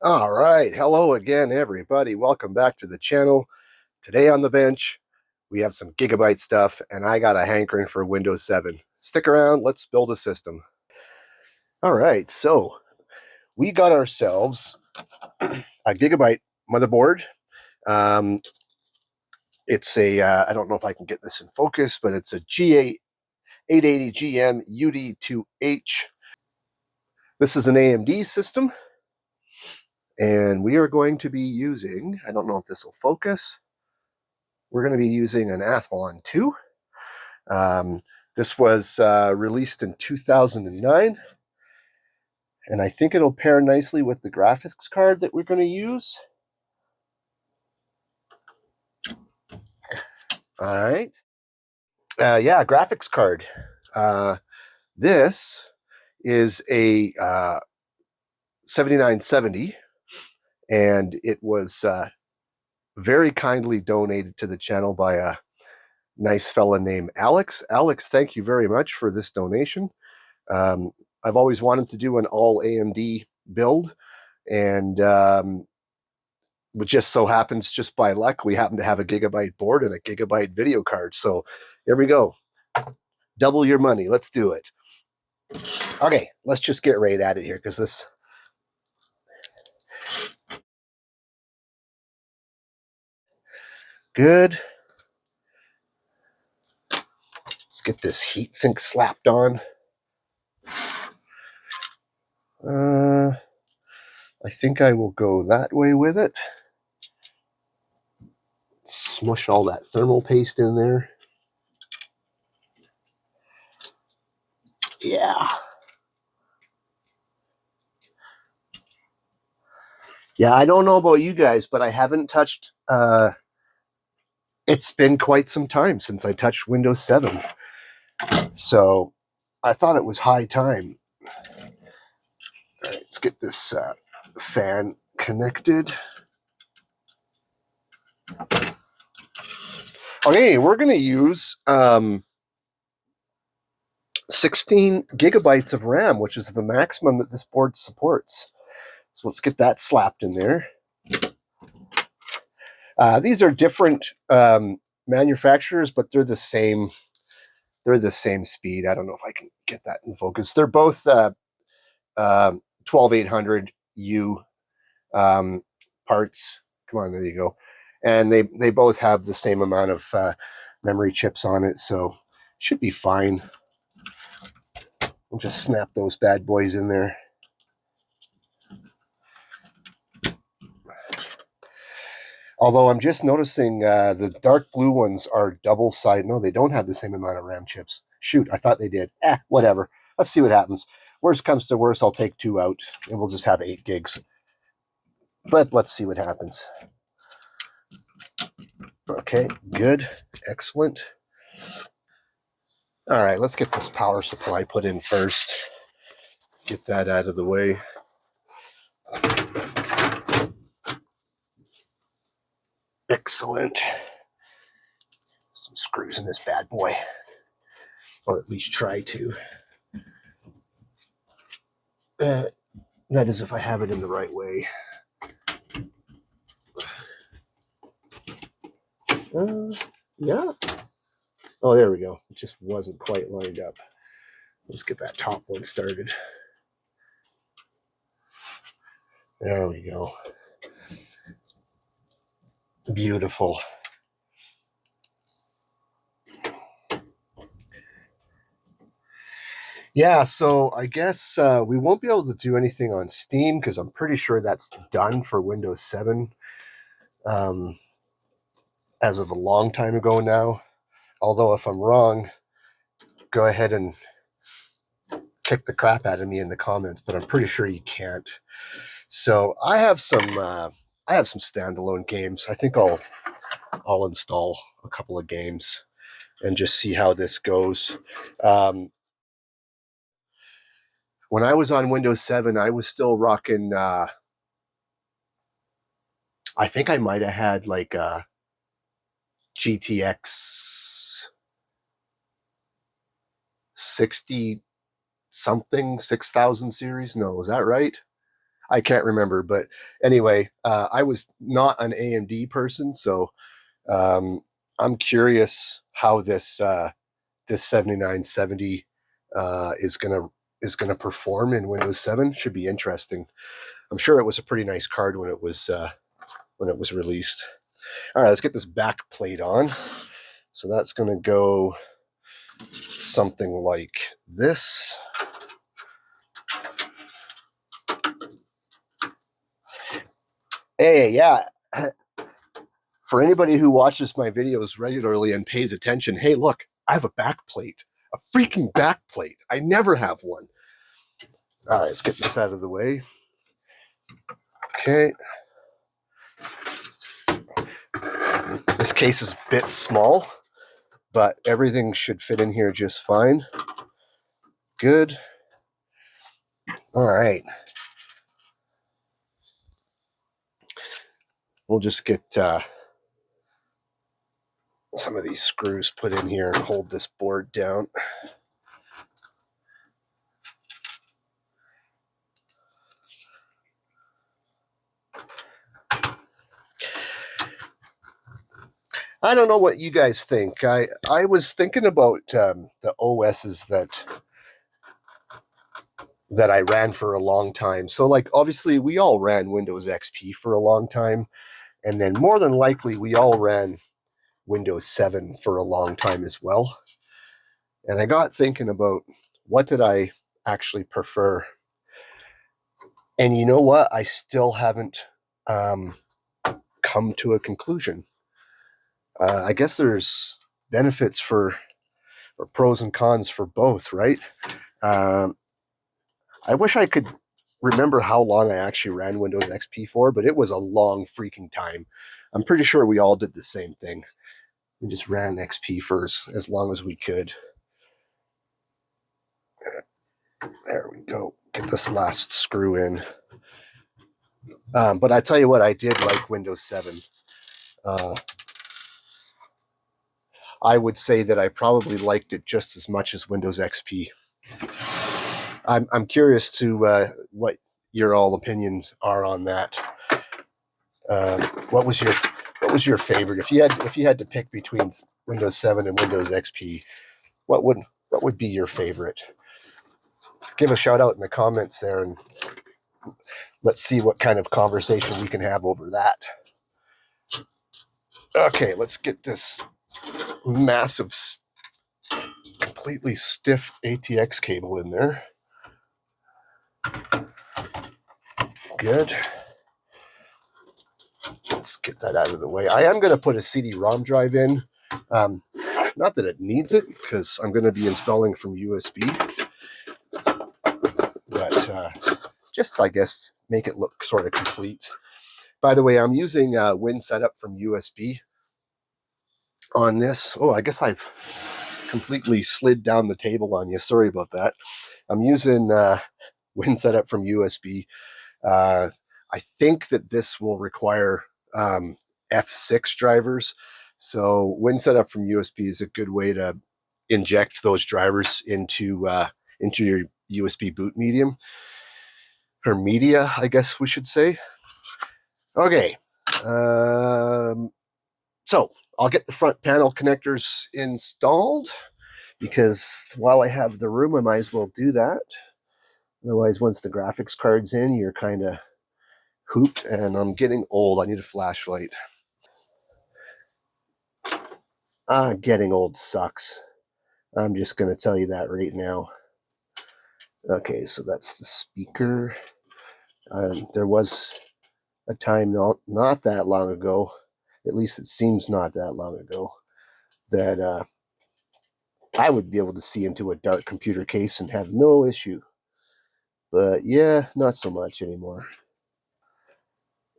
All right. Hello again, everybody. Welcome back to the channel. Today on the bench, we have some Gigabyte stuff, and I got a hankering for Windows 7. Stick around. Let's build a system. All right. So we got ourselves a Gigabyte motherboard. Um, it's a, I don't know if I can get this in focus, but it's a G8 880GM UD2H. This is an AMD system, and we are going to be using, I don't know if this will focus, we're going to be using an Athlon 2. This was released in 2009, and I think it'll pair nicely with the graphics card that we're going to use. All right. Yeah, graphics card. This is a 7970, and it was very kindly donated to the channel by a nice fella named Alex. Alex, thank you very much for this donation. I've always wanted to do an all AMD build, and it just so happens, just by luck, we happen to have a Gigabyte board and a Gigabyte video card. So here we go. Double your money. Let's do it. Okay, let's just get right at it here, because this... Good. Let's get this heatsink slapped on. I think I will go that way with it. Smush all that thermal paste in there. Yeah. Yeah, I don't know about you guys, but I haven't touched... it's been quite some time since I touched Windows 7. So I thought it was high time. All right, let's get this fan connected. Okay, we're going to use 16 gigabytes of RAM, which is the maximum that this board supports. So let's get that slapped in there. These are different manufacturers, but they're the same. They're the same speed. I don't know if I can get that in focus. They're both 12800U parts. Come on, there you go. And they both have the same amount of memory chips on it, so should be fine. We'll just snap those bad boys in there. Although I'm just noticing the dark blue ones are double-sided. No, they don't have the same amount of RAM chips. Shoot, I thought they did. Whatever. Let's see what happens. Worst comes to worst, I'll take 2 out, and we'll just have 8 gigs. But let's see what happens. Okay, good. Excellent. All right, let's get this power supply put in first. Get that out of the way. Excellent. Some screws in this bad boy, or at least try to. That is if I have it in the right way. Yeah. Oh, there we go. It just wasn't quite lined up. Let's get that top one started. There we go. Beautiful. Yeah, so I guess we won't be able to do anything on Steam, because I'm pretty sure that's done for Windows 7 as of a long time ago now. Although if I'm wrong, go ahead and kick the crap out of me in the comments, but I'm pretty sure you can't. So I have some standalone games. I think I'll install a couple of games and just see how this goes. When I was on Windows 7, I was still rocking, I think I might have had like a GTX 60 something, 6000 series. No, is that right? I can't remember, but anyway, I was not an AMD person, so I'm curious how this 7970 is gonna perform in Windows 7. Should be interesting. I'm sure it was a pretty nice card when it was released. All right, let's get this back plate on. So that's gonna go something like this. Hey, yeah. For anybody who watches my videos regularly and pays attention, hey, look, I have a back plate, a freaking back plate. I never have one. All right, let's get this out of the way. Okay. This case is a bit small, but everything should fit in here just fine. Good. All right. We'll just get some of these screws put in here and hold this board down. I don't know what you guys think. I was thinking about the OSs that I ran for a long time. So, like, obviously, we all ran Windows XP for a long time, and then more than likely, we all ran Windows 7 for a long time as well. And I got thinking about what did I actually prefer. And you know what? I still haven't come to a conclusion. I guess there's benefits or pros and cons for both, right? I wish I could remember how long I actually ran Windows XP for, but it was a long freaking time. I'm pretty sure we all did the same thing. We just ran XP for as long as we could. There we go. Get this last screw in. But I tell you what, I did like Windows 7. I would say that I probably liked it just as much as Windows XP. I'm curious to what your all opinions are on that. What was your favorite? If you had to pick between Windows 7 and Windows XP, what would be your favorite? Give a shout out in the comments there, and let's see what kind of conversation we can have over that. Okay, let's get this massive, completely stiff ATX cable in there. Good. Let's get that out of the way. I am going to put a CD-ROM drive in. Not that it needs it, because I'm going to be installing from USB. But just, I guess, make it look sort of complete. By the way, I'm using Win Setup from USB on this. Oh, I guess I've completely slid down the table on you. Sorry about that. I'm using Win Setup from USB. I think that this will require F6 drivers. So Win Setup from USB is a good way to inject those drivers into your USB boot medium, or media, I guess we should say. Okay. So I'll get the front panel connectors installed, because while I have the room, I might as well do that. Otherwise, once the graphics card's in, you're kind of hooped, and I'm getting old. I need a flashlight. Getting old sucks. I'm just going to tell you that right now. Okay, so that's the speaker. There was a time not that long ago, at least it seems not that long ago, that I would be able to see into a dark computer case and have no issue. But yeah, not so much anymore.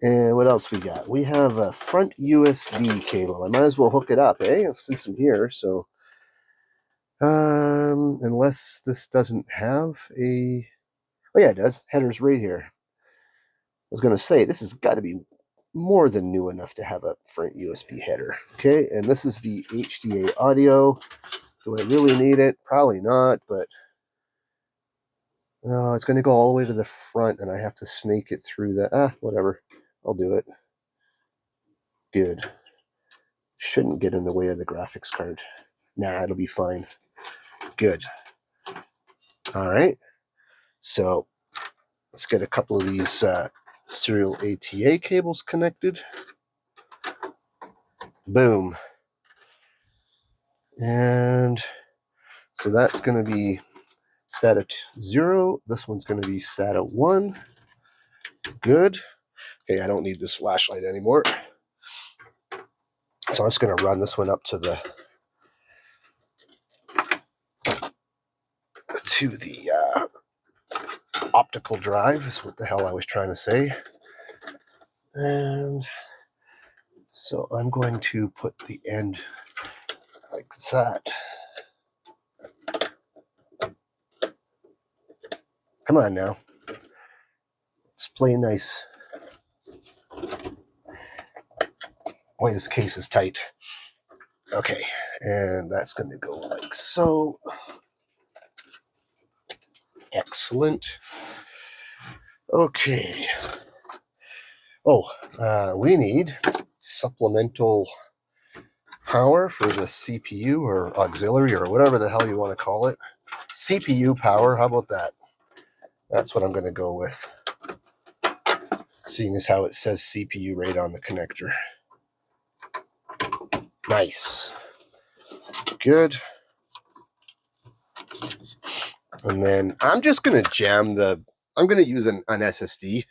And what else we got? We have a front USB cable. I might as well hook it up, since I'm here. So, unless this doesn't have a... Oh yeah, it does. Header's right here. I was going to say, this has got to be more than new enough to have a front USB header. Okay, and this is the HDA audio. Do I really need it? Probably not, but Oh, it's going to go all the way to the front, and I have to snake it through that. Whatever. I'll do it. Good. Shouldn't get in the way of the graphics card. Nah, it'll be fine. Good. All right. So let's get a couple of these serial ATA cables connected. Boom. And so that's going to be SATA 0. This one's going to be SATA 1. Good. Okay, I don't need this flashlight anymore. So I'm just going to run this one up to the optical drive is what the hell I was trying to say. And so I'm going to put the end like that. Come on now. Let's play nice. Boy, this case is tight. Okay, and that's going to go like so. Excellent. Okay. Oh, we need supplemental power for the CPU or auxiliary or whatever the hell you want to call it. CPU power, how about that? That's what I'm going to go with. Seeing as how it says CPU right on the connector. Nice. Good. And then I'm just going to jam I'm going to use an SSD.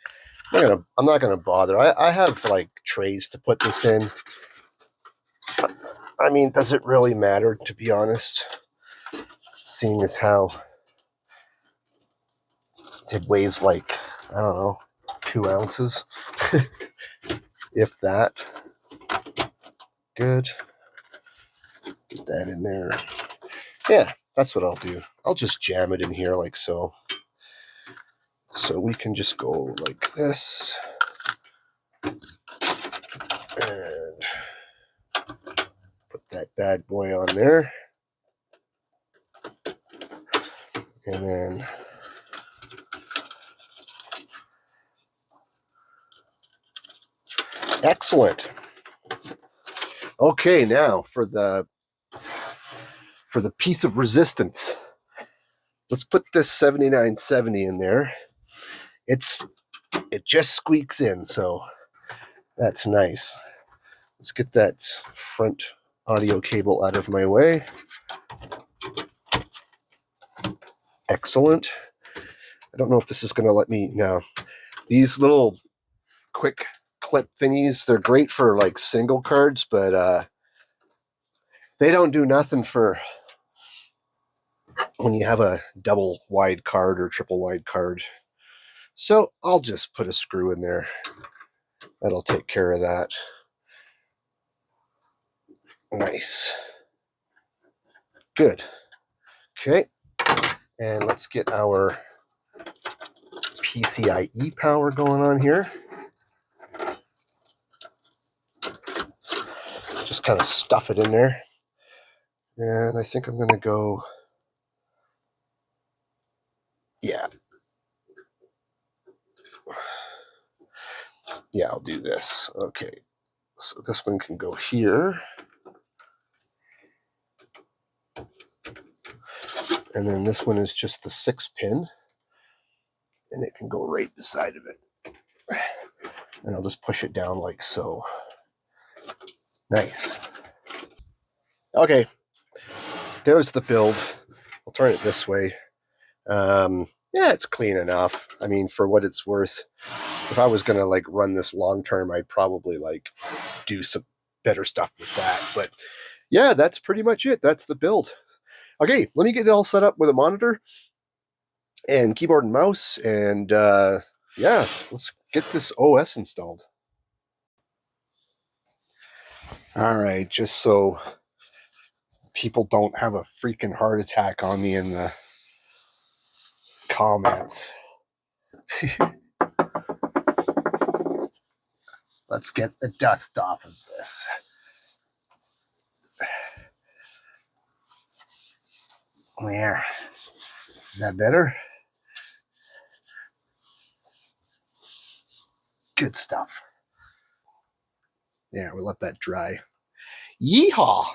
I'm not going to bother. I have like trays to put this in. I mean, does it really matter, to be honest? Seeing as how it weighs like, I don't know, 2 ounces. If that. Good. Get that in there. Yeah, that's what I'll do. I'll just jam it in here like so. So we can just go like this. And put that bad boy on there. And then excellent. Okay, now for the piece of resistance. Let's put this 7970 in there. It just squeaks in, so that's nice. Let's get that front audio cable out of my way. Excellent. I don't know if this is going to let me now. These little quick clip thingies, they're great for like single cards, but they don't do nothing for when you have a double wide card or triple wide card. So I'll just put a screw in there. That'll take care of that. Nice. Good. Okay. And let's get our PCIe power going on here. Just kind of stuff it in there. And I think I'm going to go, yeah. Yeah, I'll do this. Okay. So this one can go here. And then this one is just the 6-pin. And it can go right beside of it. And I'll just push it down like so. Nice. Okay. There's the build. I'll turn it this way. Yeah, it's clean enough. I mean, for what it's worth, if I was going to like run this long term, I'd probably like do some better stuff with that. But yeah, that's pretty much it. That's the build. Okay, let me get it all set up with a monitor and keyboard and mouse. And yeah, let's get this OS installed. All right, just so people don't have a freaking heart attack on me in the comments. Let's get the dust off of this. There. Is that better? Good stuff. Yeah, we'll let that dry. Yeehaw!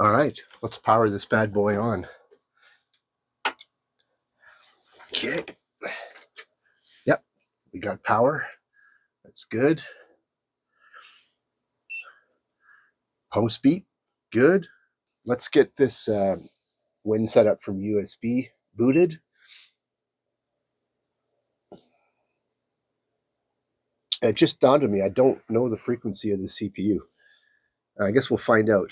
All right, let's power this bad boy on. Okay. Yep, we got power. That's good. Post beat, good. Let's get this Win setup from USB booted. It just dawned on me, I don't know the frequency of the CPU. I guess we'll find out.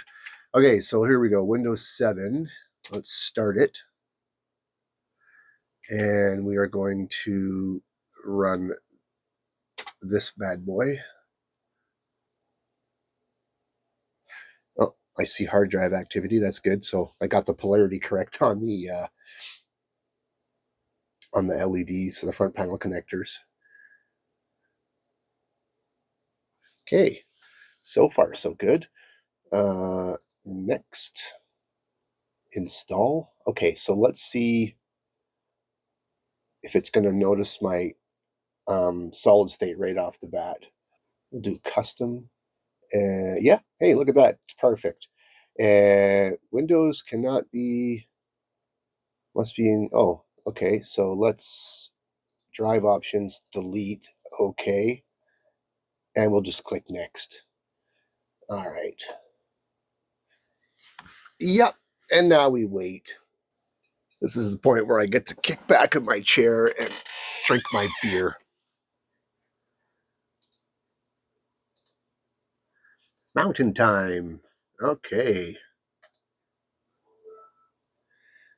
Okay, so here we go, Windows 7. Let's start it. And we are going to run this bad boy. Oh, I see hard drive activity. That's good. So I got the polarity correct on the LEDs, the front panel connectors. Okay, so far so good. Next, install. Okay, so let's see if it's going to notice my solid state right off the bat. We'll do custom. Yeah, hey, look at that. It's perfect. Windows cannot be, must be in, oh, okay. So let's drive options, delete, okay. And we'll just click next. All right. Yep, and now we wait. This is the point where I get to kick back in my chair and drink my beer. Mountain time. Okay.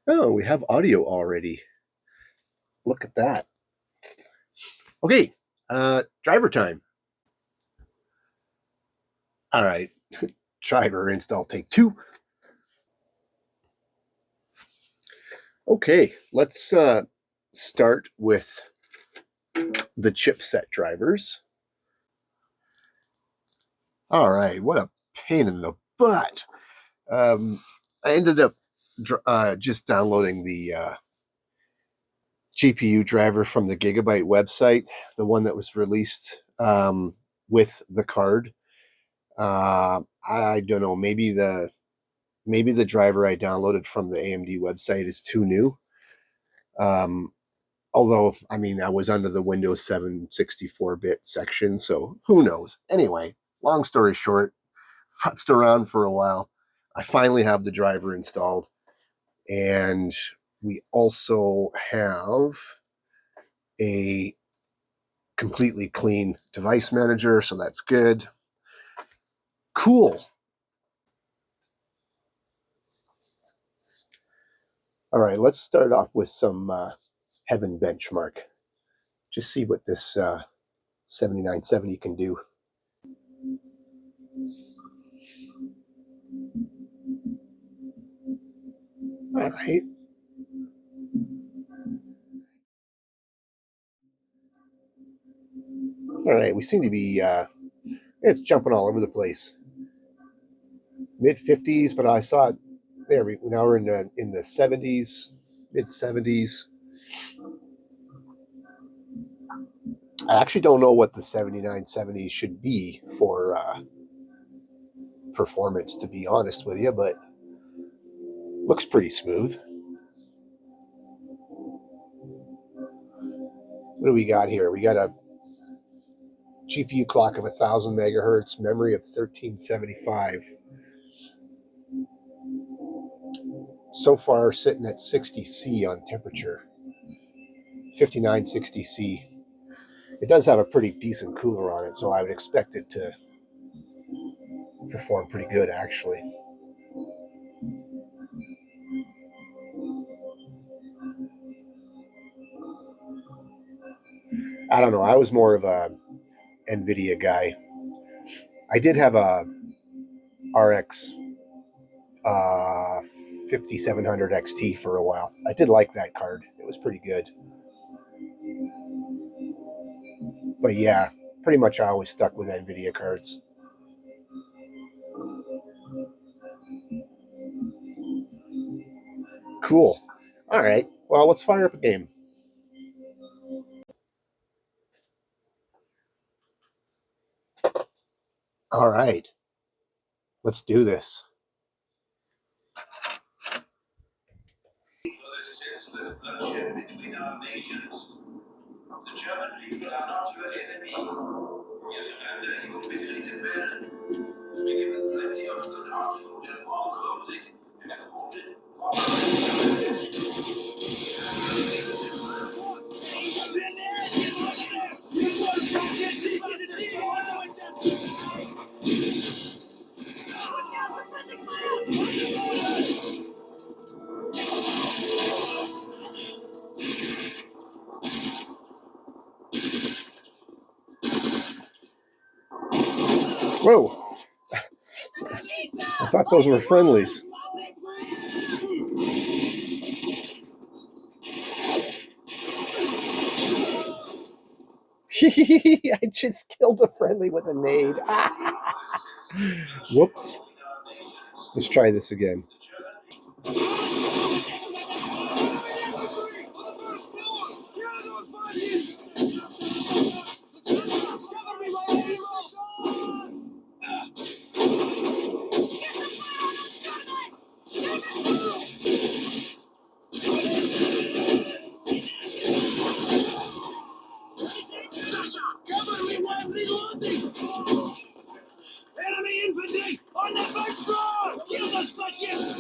Oh, we have audio already. Look at that. Okay, driver time. All right, driver install take 2. Okay, let's start with the chipset drivers. All right, what a pain in the butt. I ended up just downloading the GPU driver from the Gigabyte website, the one that was released with the card. I don't know, maybe the driver I downloaded from the AMD website is too new. Although, I mean, I was under the Windows 7 64-bit section, so who knows? Anyway, long story short, futzed around for a while. I finally have the driver installed, and we also have a completely clean device manager, so that's good. Cool. All right, let's start off with some Heaven benchmark. Just see what this 7970 can do. All right. All right, we seem to be, it's jumping all over the place. Mid 50s, but I saw it there. Now we're in the 70s, mid 70s. I actually don't know what the 7970 should be for performance, to be honest with you, but looks pretty smooth. What do we got here? We got a GPU clock of 1000 megahertz, memory of 1375. So far, sitting at 60C on temperature, 5960C. It does have a pretty decent cooler on it, so I would expect it to perform pretty good, actually. I don't know. I was more of a NVIDIA guy. I did have a RX 5700 XT for a while. I did like that card. It was pretty good. But yeah, pretty much I always stuck with NVIDIA cards. Cool. All right. Well, let's fire up a game. All right, let's do this. The German people are not your enemy. Ihr surrender, you will be treated well. Be given plenty of good hot food and warm clothing, and wounded. Whoa, I thought those were friendlies. I just killed a friendly with a nade. Whoops. Let's try this again. Enemy infantry on the first floor! Kill those fascists!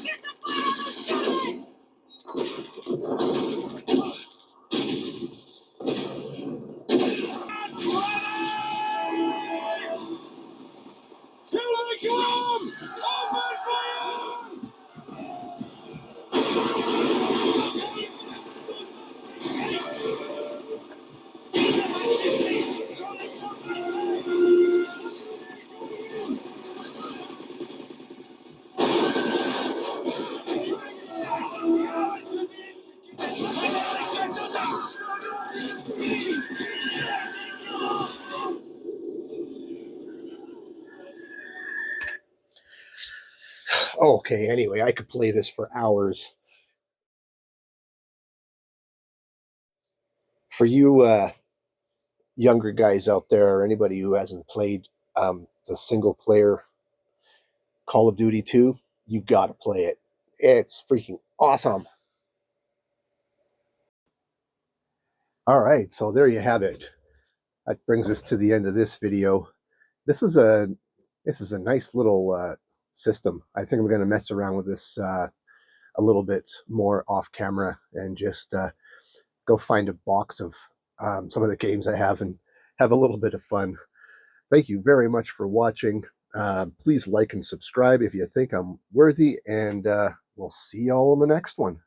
Get the fire on those Germans! Here they come! Open fire! Okay, anyway, I could play this for hours. For you younger guys out there, or anybody who hasn't played the single player Call of Duty 2, you got to play it. It's freaking awesome. All right, so there you have it. That brings us to the end of this video. This is a nice little system. I think I'm going to mess around with this a little bit more off camera and just go find a box of some of the games I have and have a little bit of fun. Thank you very much for watching. Please like and subscribe if you think I'm worthy, and we'll see y'all in the next one.